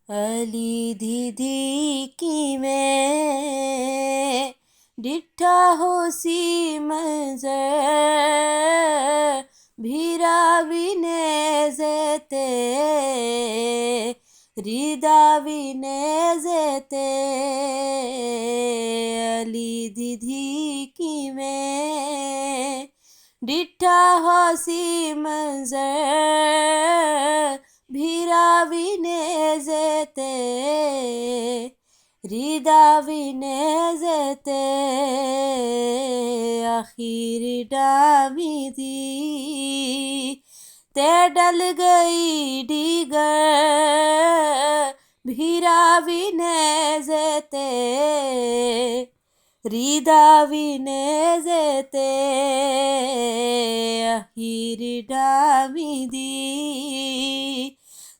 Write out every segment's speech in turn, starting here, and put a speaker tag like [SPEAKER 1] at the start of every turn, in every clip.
[SPEAKER 1] अली दीदी की मैं डिठा होसी मंजर भीरा विने जेते रिदा विने जेते अली दीदी की मैं डिठा होसी मंजर भीरा विने जेते रिदा विने जेते आखिर डामी दी ते डल गई डीगर भीरा विने जेते रिदा विने जेते आखिर डामी दी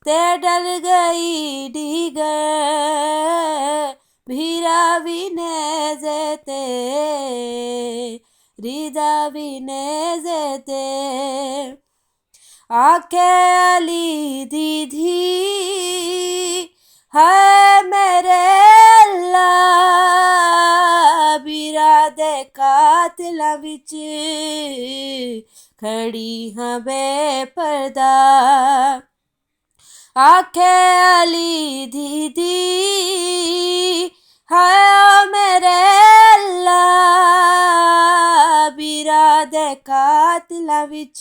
[SPEAKER 1] ते डल गई डीगर भीरा विने जेते रिदा विने जेते आखे अली दीदी है मेरे अल्लाह बिरादे कातिला विच खड़ी हाँ बेपर्दा आखे अली दीदी है मेरे अल्लाह बिरादे कातिला विच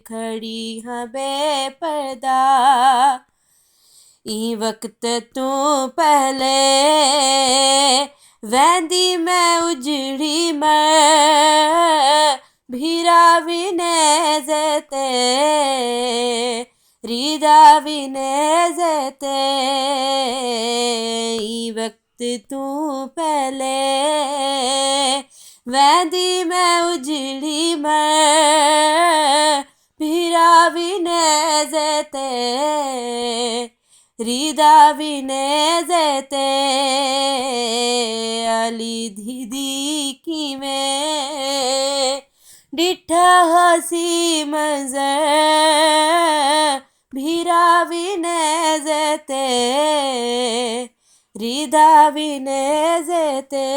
[SPEAKER 1] खड़ी हाँ बेपर्दा ई वक्त तो पहले वैंदी मैं उजड़ी मैं भीरा विने जेते रिदा विने जेते ई वक्त तू पहले वैंदी मैं उजड़ी मैं भीरा विने जेते रिदा विने जेते अली दीदी की मैं डिठा हसी मंजर भीरा विने जेते रिदा विने जेते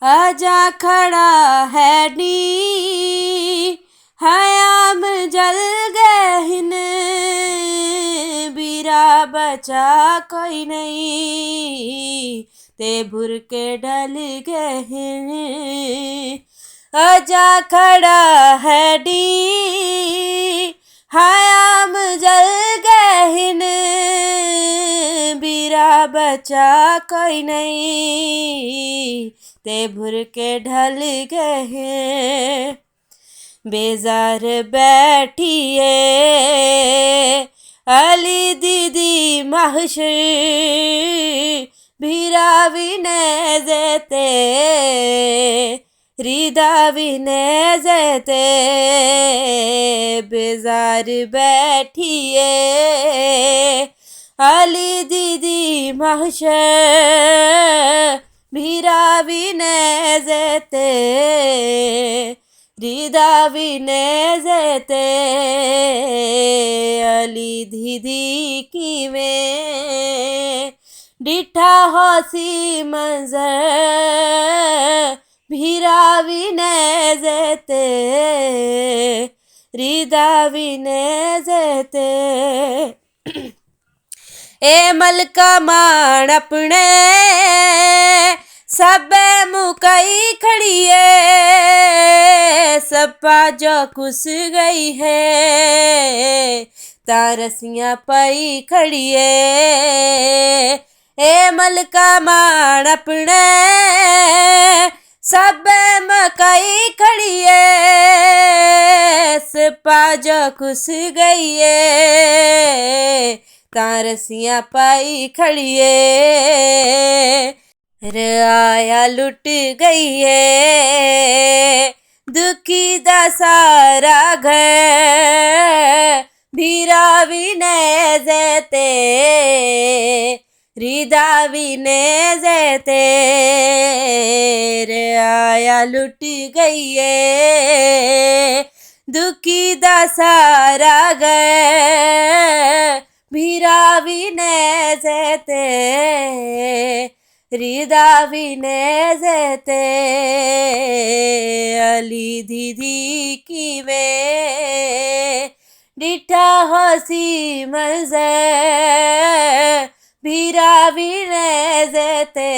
[SPEAKER 1] आजा खड़ा है नी हयाम जल गहिन बीरा बचा कोई नहीं ते भुर के ढल गहिन आजा खड़ा है डी हयाम जल गहिन बीरा बचा कोई नहीं ते भुर के ढल गए बेजार बैठिए अली दीदी महशर भीरा विने जेते रिदा विने जेते बेजार बैठिए अली दीदी महशर भीरा विने जेते रिदा विने जेते अली दीदी की में डिठा होसी मंजर भीरा विने जेते रिदा विने जेते ए मलका मान अपने सब मुकई खड़िए सपा जो कुस गई है तारसियां पई खड़िए ए मलका मान अपने सब मकई खड़िए सपा जो कुस गई है तारसियां पाई खड़िए आया लुट गई है दुखी दा सारा घर भीरा विने जेते रिदा विने जेते आया लुट गई है दुखी दा सारा गए भीरावीने जेते हृदावीने जेते अली दीदी की वे डिठा हसी मजे भीरावीने जेते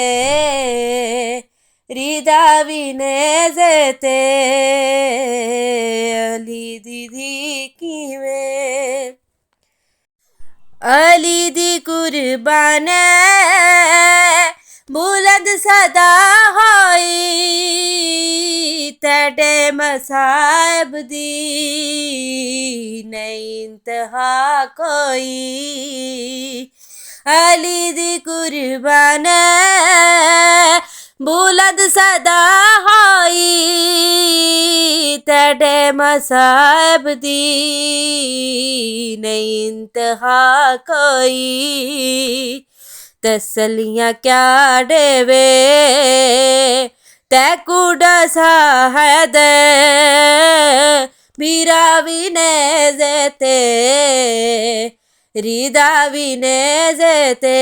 [SPEAKER 1] हृदावीने जेते अली दीदी की वे अली दी कुर्बान बुलंद सदा होई तेरे मसाइब दी नहीं इंतहा कोई अली दी कुर्बान बुलंद सदा होई तेरे मसाइब दी नहीं इंतहा कोई तसलियाँ क्या देवे तैकूड़ा सा है दे भीरावीने जेते हृदावीने जेते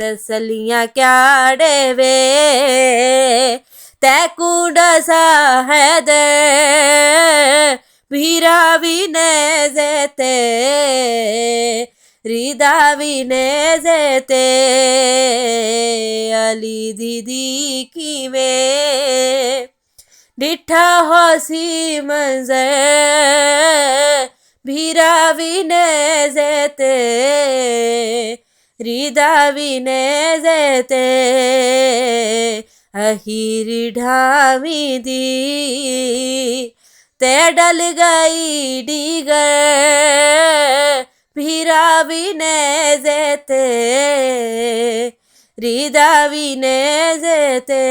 [SPEAKER 1] तसलियाँ क्या देवे तैकूड़ा सा है दे भीरावीने जेते हृदावीने जेते अली दीदी की वे डिठा होसी मंजर भीरावीने जेते हृदावीने जेते अहीर ढावी दी ते डल गई डीगर भीरावीने जेते हृदावीने जेते